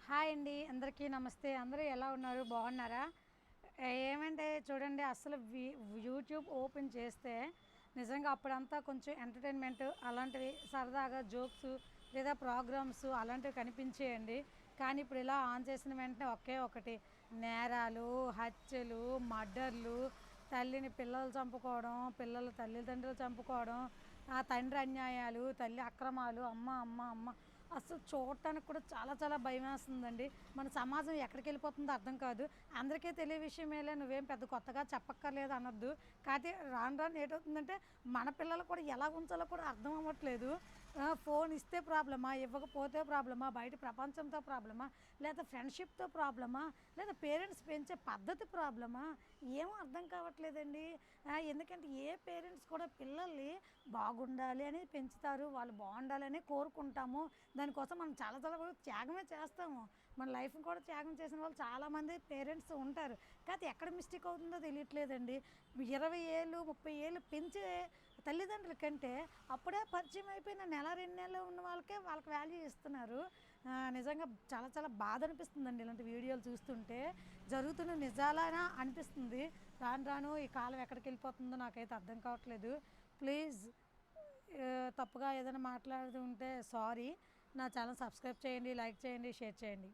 Hi అండి, అందరికీ నమస్తే. అందరూ ఎలా ఉన్నారు? బాగున్నారా? ఏమంటే చూడండి, అసలు యూట్యూబ్ ఓపెన్ చేస్తే నిజంగా అప్పుడంతా కొంచెం ఎంటర్టైన్మెంట్ అలాంటివి సరదాగా జోక్స్ లేదా ప్రోగ్రామ్స్ అలాంటివి కనిపించేయండి. కానీ ఇప్పుడు ఇలా ఆన్ చేసిన వెంటనే ఒకే ఒకటి నేరాలు, హత్యలు, మర్డర్లు, తల్లిని పిల్లలు చంపుకోవడం, పిల్లలు తల్లిదండ్రులు చంపుకోవడం, ఆ తండ్రి అన్యాయాలు, తల్లి అక్రమాలు, అమ్మ అమ్మ అమ్మ అసలు చూడటానికి కూడా చాలా చాలా భయమేస్తుందండి. మన సమాజం ఎక్కడికి వెళ్ళిపోతుందో అర్థం కాదు. అందరికీ తెలియ విషయమేలే, నువ్వేం పెద్ద కొత్తగా చెప్పక్కర్లేదు అనొద్దు. కాకపోతే రాను రాను ఏటవుతుందంటే మన పిల్లలు కూడా ఎలా ఉంచాలో కూడా అర్థం అవ్వట్లేదు. ఫోన్ ఇస్తే ప్రాబ్లమా, ఇవ్వకపోతే ప్రాబ్లమా, బయట ప్రపంచంతో ప్రాబ్లమా, లేదా ఫ్రెండ్షిప్తో ప్రాబ్లమా, లేదా పేరెంట్స్ పెంచే పద్ధతి ప్రాబ్లమా, ఏమో అర్థం కావట్లేదండి. ఎందుకంటే ఏ పేరెంట్స్ కూడా పిల్లల్ని బాగుండాలి అని పెంచుతారు, వాళ్ళు బాగుండాలని కోరుకుంటాము. దానికోసం మనం చాలా చాలా వరకు త్యాగమే చేస్తాము. మన లైఫ్ని కూడా త్యాగం చేసిన వాళ్ళు చాలామంది పేరెంట్స్ ఉంటారు. కాకపోతే ఎక్కడ మిస్టేక్ అవుతుందో తెలియట్లేదండి. 20 ఏళ్ళు 30 ఏళ్ళు పెంచే తల్లిదండ్రుల కంటే అప్పుడే పరిచయం అయిపోయిన నెల 2 నెలలు ఉన్న వాళ్ళకి వాల్యూ ఇస్తున్నారు. నిజంగా చాలా చాలా బాధ అనిపిస్తుందండి ఇలాంటి వీడియోలు చూస్తుంటే. జరుగుతున్న నిజాలనా అనిపిస్తుంది. రాను రాను ఈ కాలం ఎక్కడికి వెళ్ళిపోతుందో నాకైతే అర్థం కావట్లేదు. ప్లీజ్, తప్పుగా ఏదైనా మాట్లాడుతూ ఉంటే సారీ. నా ఛానల్ సబ్స్క్రైబ్ చేయండి, లైక్ చేయండి, షేర్ చేయండి.